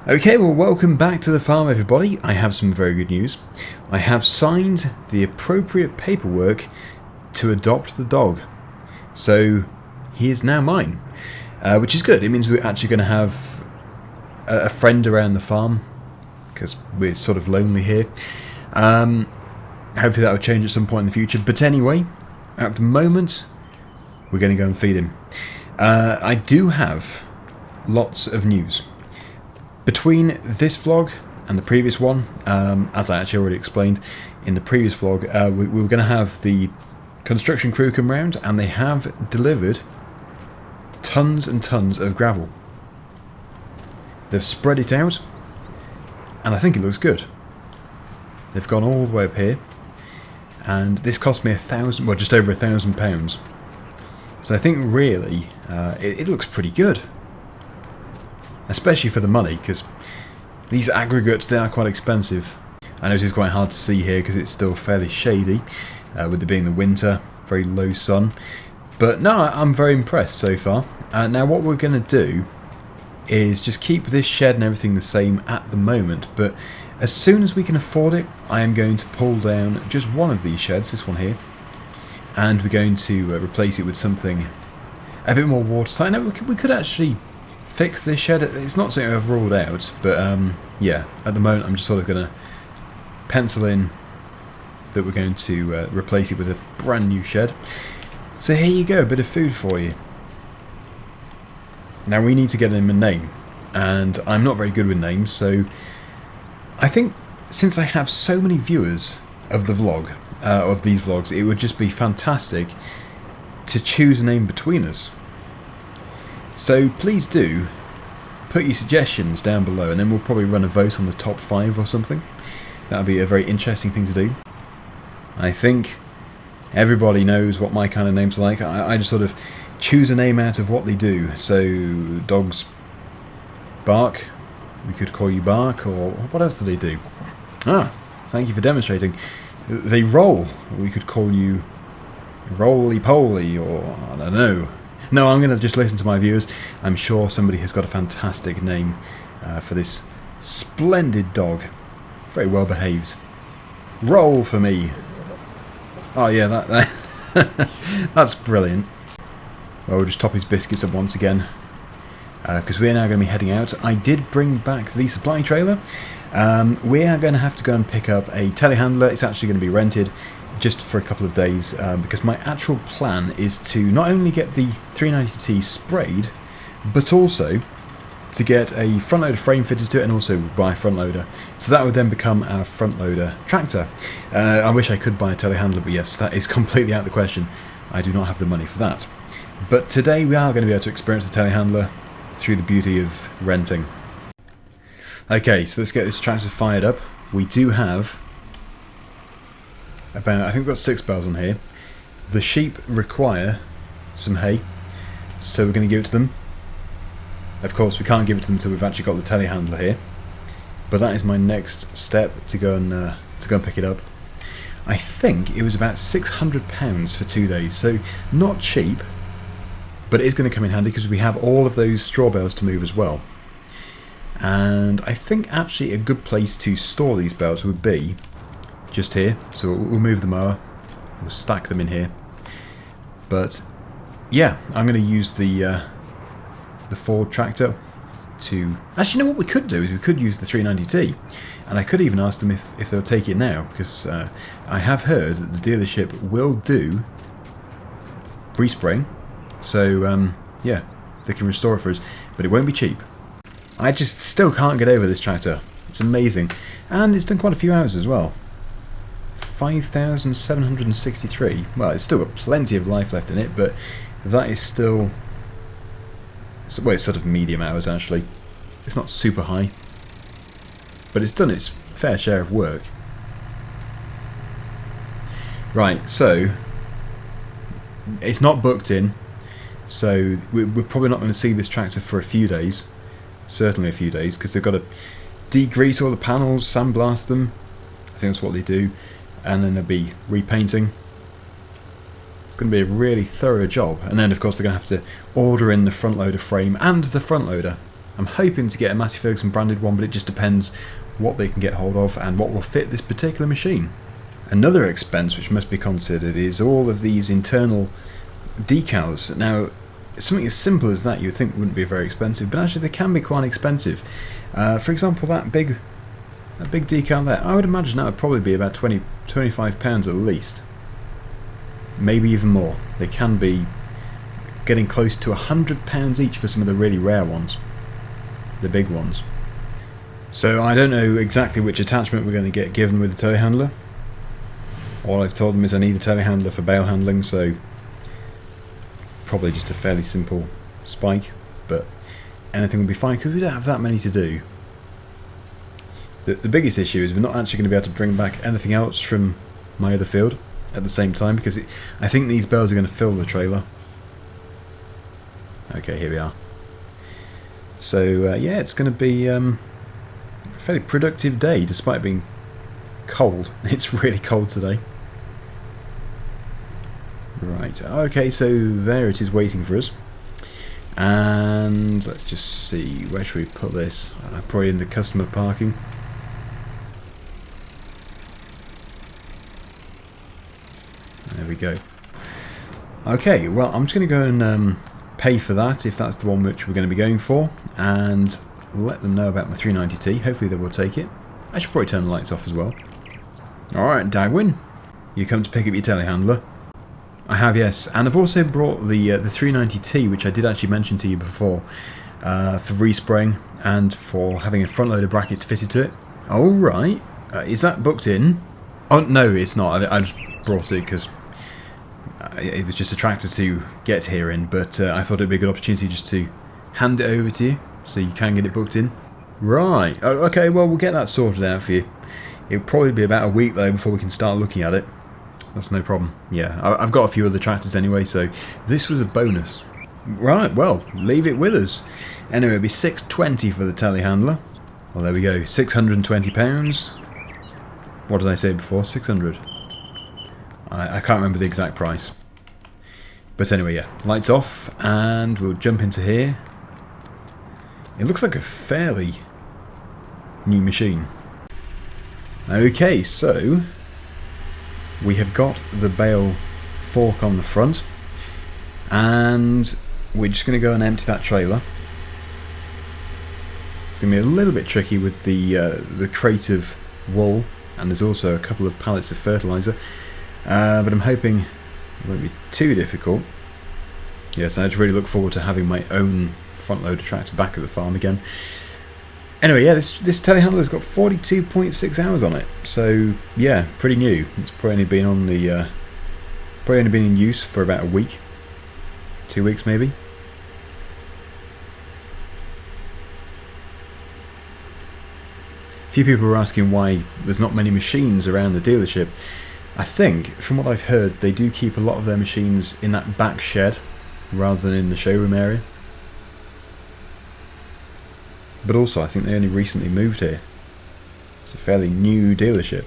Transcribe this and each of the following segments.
Okay, well, welcome back to the farm, everybody. I have some very good news. I have signed the appropriate paperwork to adopt the dog. So, he is now mine, which is good. It means we're actually going to have a friend around the farm, because we're sort of lonely here. Hopefully that will change at some point in the future. But anyway, at the moment, we're going to go and feed him. I do have lots of news. Between this vlog and the previous one, as I actually already explained in the previous vlog, we were going to have the construction crew come round, and they have delivered tons and tons of gravel. They've spread it out, and I think it looks good. They've gone all the way up here, and this cost me just over £1,000. So I think really it looks pretty good. Especially for the money, because these aggregates, they are quite expensive. I know it's quite hard to see here because it's still fairly shady, with it being the winter, very low sun. But no, I'm very impressed so far. Now what we're going to do is just keep this shed and everything the same at the moment, but as soon as we can afford it, I am going to pull down just one of these sheds, this one here, and we're going to replace it with something a bit more watertight. Now we could actually fix this shed. It's not something I've ruled out, but yeah, at the moment I'm just sort of going to pencil in that we're going to replace it with a brand new shed. So here you go, a bit of food for you. Now we need to get him a name, and I'm not very good with names, so I think since I have so many viewers of the vlog, of these vlogs, it would just be fantastic to choose a name between us. So please do put your suggestions down below, and then we'll probably run a vote on the top 5 or something. That would be a very interesting thing to do. I think everybody knows what my kind of names are like. I just sort of choose a name out of what they do. So dogs bark, we could call you Bark, or what else do they do? Ah, thank you for demonstrating. They roll, we could call you Roly-Poly, or I don't know. No, I'm going to just listen to my viewers. I'm sure somebody has got a fantastic name for this splendid dog. Very well behaved. Roll for me. Oh yeah, that that's brilliant. Well, we'll just top his biscuits up once again, because we're now going to be heading out. I did bring back the supply trailer. We are going to have to go and pick up a telehandler. It's actually going to be rented just for a couple of days, because my actual plan is to not only get the 390T sprayed, but also to get a front loader frame fitted to it, and also buy a front loader. So that would then become our front loader tractor. I wish I could buy a telehandler, but yes, that is completely out of the question. I do not have the money for that. But today we are going to be able to experience the telehandler through the beauty of renting. Okay, so let's get this tractor fired up. We do have about, I think we've got 6 bales on here. The sheep require some hay, so we're going to give it to them. Of course, we can't give it to them until we've actually got the telehandler here, but that is my next step to go and pick it up. I think it was about £600 for 2 days, so not cheap, but it is going to come in handy because we have all of those straw bales to move as well. And I think actually a good place to store these bales would be just here. So we'll move the mower, we'll stack them in here. But yeah, I'm going to use the Ford tractor to... Actually, you know what we could do is we could use the 390T, and I could even ask them if they'll take it now, because I have heard that the dealership will do respraying. So yeah, they can restore it for us, but it won't be cheap. I just still can't get over this tractor. It's amazing, and it's done quite a few hours as well. 5,763. Well, it's still got plenty of life left in it, but that is still... Well, it's sort of medium hours actually. It's not super high, but it's done its fair share of work. Right, so it's not booked in, so we're probably not going to see this tractor for a few days. Certainly a few days, because they've got to degrease all the panels, sandblast them. I think that's what they do, and then they'll be repainting. It's going to be a really thorough job, and then of course they're going to have to order in the front loader frame and the front loader. I'm hoping to get a Massey Ferguson branded one, but it just depends what they can get hold of and what will fit this particular machine. Another expense which must be considered is all of these internal decals. Now, something as simple as that you would think wouldn't be very expensive, but actually they can be quite expensive. For example, that big decal there, I would imagine that would probably be about £25 at least. Maybe even more. They can be getting close to £100 each for some of the really rare ones. The big ones. So I don't know exactly which attachment we're going to get given with the telehandler. All I've told them is I need a telehandler for bale handling, so probably just a fairly simple spike, but anything will be fine because we don't have that many to do. The biggest issue is we're not actually going to be able to bring back anything else from my other field at the same time, because I think these bales are going to fill the trailer. Okay, here we are. So yeah, it's going to be a fairly productive day despite being cold. It's really cold today. Right, okay, so there it is waiting for us. And let's just see, where should we put this? Probably in the customer parking. There we go. Okay, well, I'm just going to go and pay for that, if that's the one which we're going to be going for, and let them know about my 390T. Hopefully they will take it. I should probably turn the lights off as well. Alright, Daggerwin, you come to pick up your telehandler. I have, yes, and I've also brought the 390T, which I did actually mention to you before, for respraying and for having a front loader bracket fitted to it. Alright, is that booked in? Oh, no, it's not. I just brought it because it was just a tractor to get here in, but I thought it'd be a good opportunity just to hand it over to you so you can get it booked in. Right, oh, okay, well, we'll get that sorted out for you. It'll probably be about a week though before we can start looking at it. That's no problem. Yeah, I've got a few other tractors anyway, so this was a bonus. Right, well, leave it with us. Anyway, it'll be $620 for the telehandler. Well, there we go, £620. What did I say before? 600. I can't remember the exact price. But anyway, yeah, lights off, and we'll jump into here. It looks like a fairly new machine. Okay, so we have got the bale fork on the front, and we're just going to go and empty that trailer. It's going to be a little bit tricky with the crate of wool, and there's also a couple of pallets of fertiliser, but I'm hoping it won't be too difficult. Yes, I just really look forward to having my own front loader tractor back at the farm again. Anyway, yeah, this telehandler's got 42.6 hours on it, so yeah, pretty new. It's probably only been on the probably only been in use for about a week, 2 weeks maybe. A few people were asking why there's not many machines around the dealership. I think, from what I've heard, they do keep a lot of their machines in that back shed rather than in the showroom area. But also, I think they only recently moved here. It's a fairly new dealership.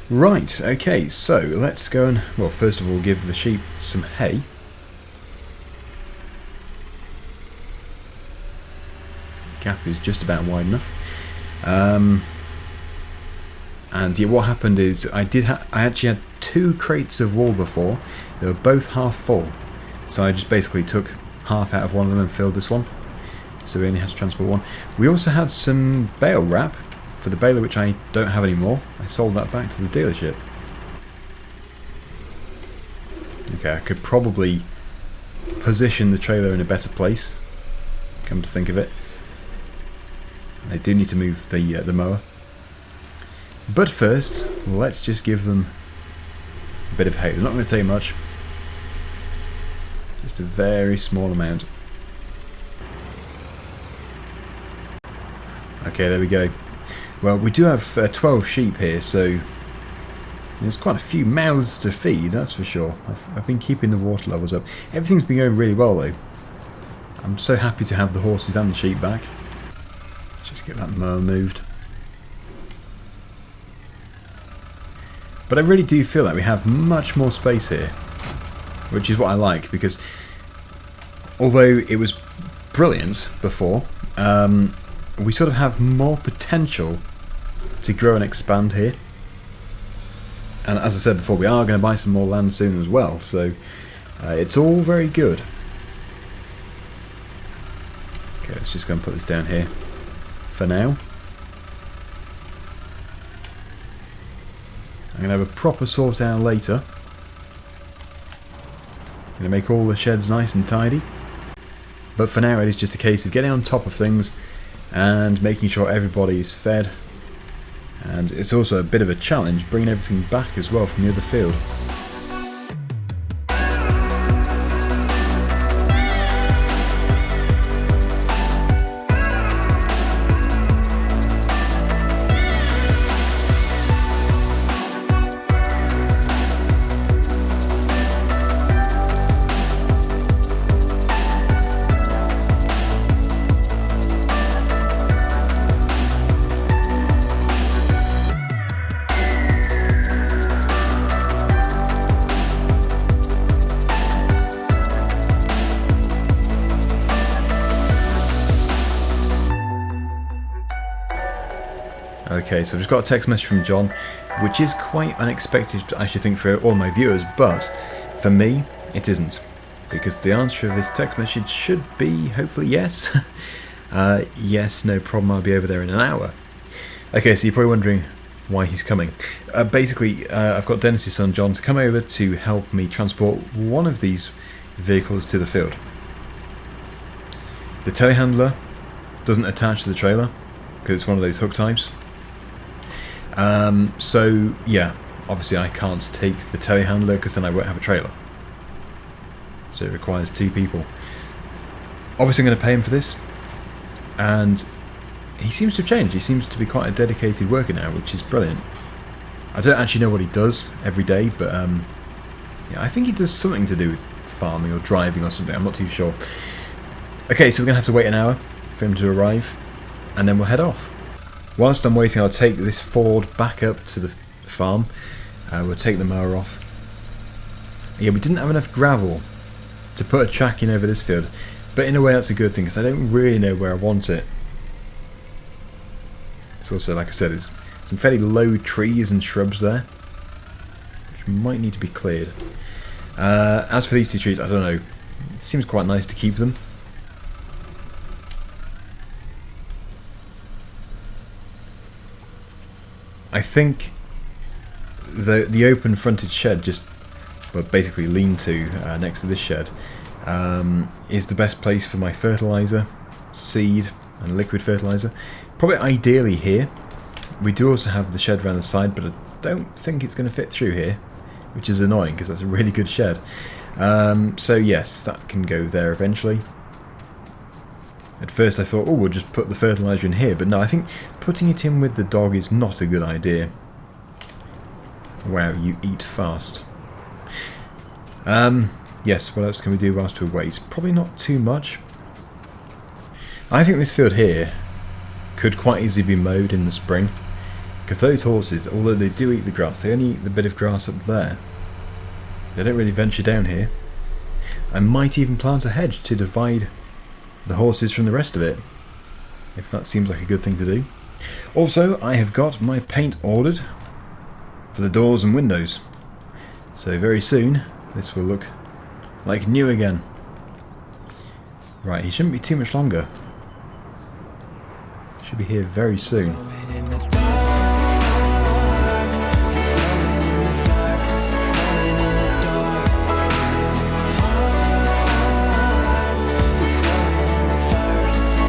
Right, okay, so let's go and, well, first of all, give the sheep some hay. Gap is just about wide enough. And yeah, what happened is I actually had 2 crates of wool before. They were both half full, so I just basically took half out of one of them and filled this one. So we only had to transport one. We also had some bale wrap for the baler, which I don't have anymore. I sold that back to the dealership. Okay, I could probably position the trailer in a better place, come to think of it. I do need to move the mower. But first, let's just give them a bit of hay. They're not going to take much. Just a very small amount. Okay, there we go. Well, we do have 12 sheep here, so there's quite a few mouths to feed, that's for sure. I've been keeping the water levels up. Everything's been going really well, though. I'm so happy to have the horses and the sheep back. Just get that mower moved. But I really do feel like we have much more space here, which is what I like, because although it was brilliant before. We sort of have more potential to grow and expand here. And as I said before, we are going to buy some more land soon as well, so it's all very good. Okay, let's just go and put this down here for now. I'm going to have a proper sort out later. I'm going to make all the sheds nice and tidy. But for now it is just a case of getting on top of things and making sure everybody is fed. And it's also a bit of a challenge bringing everything back as well from the other field. Okay, so I've just got a text message from John, which is quite unexpected, I should think, for all my viewers, but for me, it isn't. Because the answer of this text message should be, hopefully, yes. Yes, no problem, I'll be over there in an hour. Okay, so you're probably wondering why he's coming. Basically, I've got Dennis's son, John, to come over to help me transport one of these vehicles to the field. The telehandler doesn't attach to the trailer, because it's one of those hook types. So yeah, obviously I can't take the telehandler because then I won't have a trailer. So it requires two people. Obviously I'm going to pay him for this, and he seems to have changed. He seems to be quite a dedicated worker now, which is brilliant. I don't actually know what he does every day, but yeah, I think he does something to do with farming or driving or something. I'm not too sure. Okay, so we're going to have to wait an hour for him to arrive, and then we'll head off. Whilst I'm waiting, I'll take this Ford back up to the farm. We'll take the mower off. Yeah, we didn't have enough gravel to put a track in over this field, but in a way that's a good thing because I don't really know where I want it. It's also, like I said, there's some fairly low trees and shrubs there, which might need to be cleared. As for these two trees, I don't know. It seems quite nice to keep them. I think the open fronted shed, just basically lean-to next to this shed, is the best place for my fertiliser, seed and liquid fertiliser. Probably ideally here. We do also have the shed around the side, but I don't think it's going to fit through here, which is annoying because that's a really good shed. So yes, that can go there eventually. At first I thought, oh, we'll just put the fertiliser in here, but no, I think putting it in with the dog is not a good idea. Wow, you eat fast. Yes, what else can we do whilst we wait? Probably not too much. I think this field here could quite easily be mowed in the spring, because those horses, although they do eat the grass, they only eat the bit of grass up there. They don't really venture down here. I might even plant a hedge to divide the horses from the rest of it, if that seems like a good thing to do. Also, I have got my paint ordered for the doors and windows, so very soon this will look like new again. Right, he shouldn't be too much longer. Should be here very soon.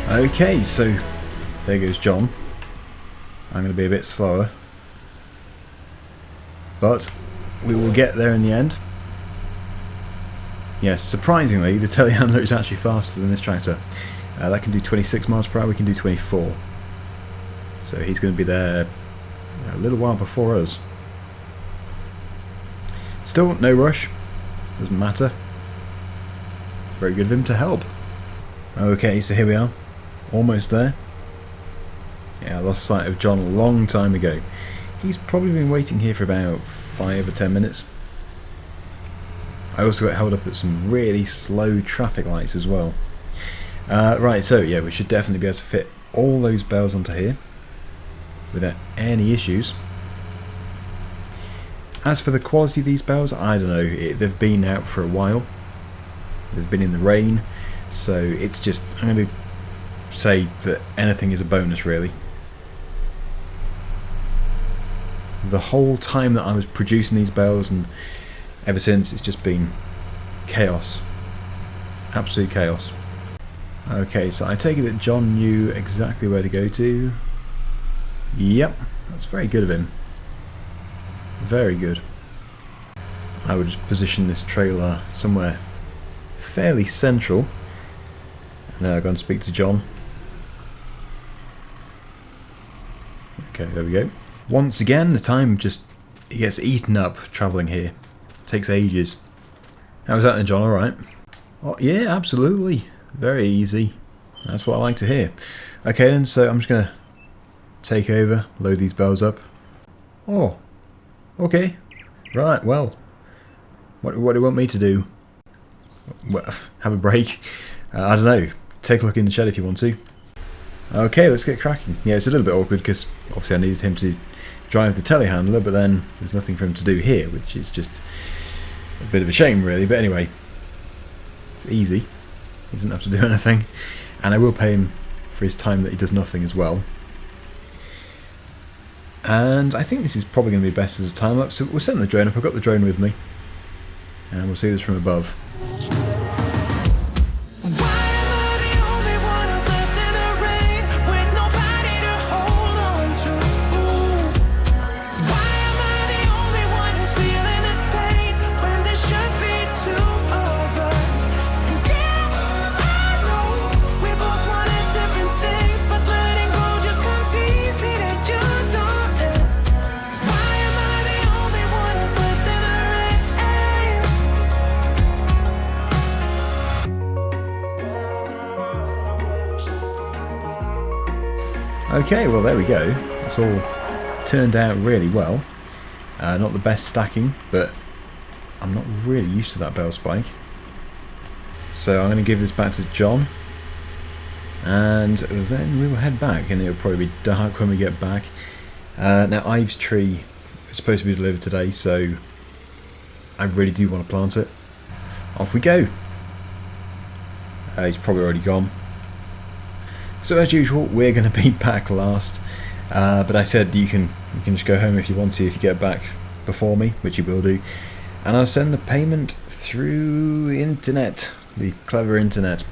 Okay, so there goes John. I'm going to be a bit slower, but we will get there in the end. Yes, surprisingly, the telehandler is actually faster than this tractor. That can do 26 miles per hour, we can do 24. So he's going to be there a little while before us. Still, no rush. Doesn't matter. Very good of him to help. Okay, so here we are. Almost there. Yeah, I lost sight of John a long time ago. He's probably been waiting here for about 5 or 10 minutes. I also got held up at some really slow traffic lights as well. Right, so yeah, we should definitely be able to fit all those bales onto here without any issues. As for the quality of these bales, I don't know. They've been out for a while. They've been in the rain, so it's just, I'm going to say that anything is a bonus, really. The whole time that I was producing these bales, and ever since, it's just been chaos. Absolute chaos. Okay, so I take it that John knew exactly where to go to. Yep, that's very good of him. Very good. I would just position this trailer somewhere fairly central. Now I'm going to speak to John. Okay, there we go. Once again, the time just gets eaten up travelling here. It takes ages. How's that then, John? Alright? Oh, yeah, absolutely. Very easy. That's what I like to hear. Okay then, so I'm just going to take over, load these bales up. Oh, okay. Right, well. What do you want me to do? Well, have a break? I don't know. Take a look in the shed if you want to. Okay, let's get cracking. Yeah, it's a little bit awkward because obviously I needed him to drive the telehandler, but then there's nothing for him to do here, which is just a bit of a shame really. But anyway, it's easy. He doesn't have to do anything. And I will pay him for his time that he does nothing as well. And I think this is probably going to be best as a time lapse. So we'll send the drone up. I've got the drone with me. And we'll see this from above. Okay, well there we go. It's all turned out really well. Not the best stacking, but I'm not really used to that bale spike. So I'm going to give this back to John. And then we will head back, and it'll probably be dark when we get back. Now Ives' tree is supposed to be delivered today, so I really do want to plant it. Off we go. He's probably already gone. So as usual, we're going to be back last, but I said you can just go home if you want to, if you get back before me, which you will do, and I'll send the payment through internet, the clever internet.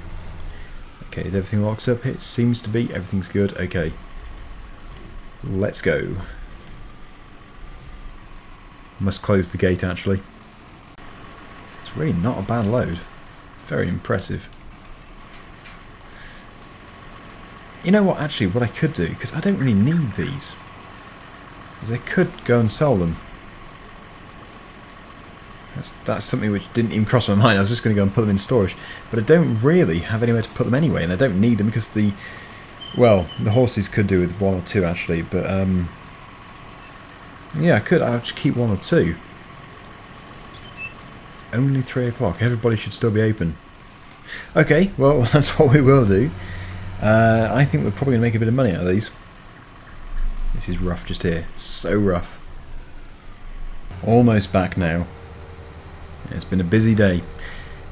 Okay, everything locks up? It seems to be. Everything's good. Okay, let's go. Must close the gate actually. It's really not a bad load. Very impressive. You know what, actually, what I could do, because I don't really need these, is I could go and sell them. That's something which didn't even cross my mind. I was just going to go and put them in storage, but I don't really have anywhere to put them anyway, and I don't need them because the horses could do with one or two actually, but yeah, I'll just keep one or two. It's only 3 o'clock, everybody should still be open. Okay, well, that's what we will do. I think we're probably going to make a bit of money out of these. This is rough just here. So rough. Almost back now. It's been a busy day.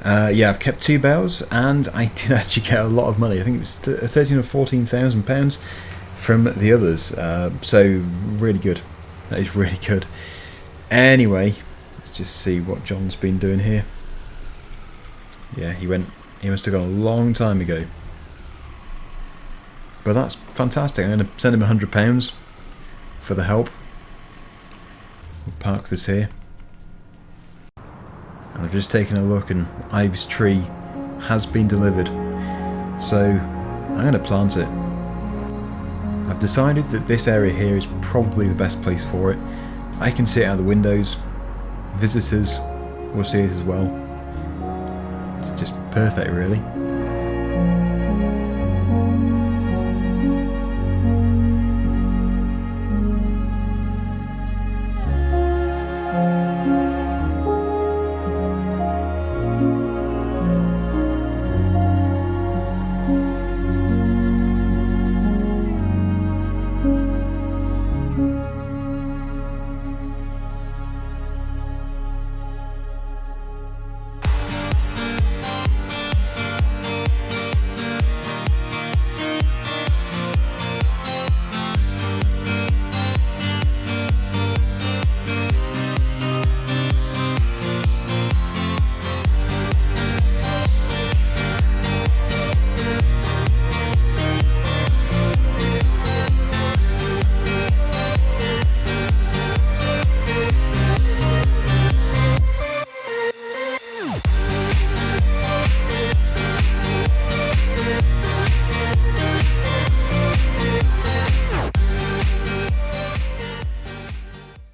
Yeah, I've kept 2 bales, and I did actually get a lot of money. I think it was 13 or 14,000 pounds from the others. So really good. That is really good. Anyway, let's just see what John's been doing here. Yeah, he must have gone a long time ago. But that's fantastic. I'm going to send him £100 for the help. We'll park this here. And I've just taken a look, and Ives' tree has been delivered. So I'm going to plant it. I've decided that this area here is probably the best place for it. I can see it out the windows. Visitors will see it as well. It's just perfect, really.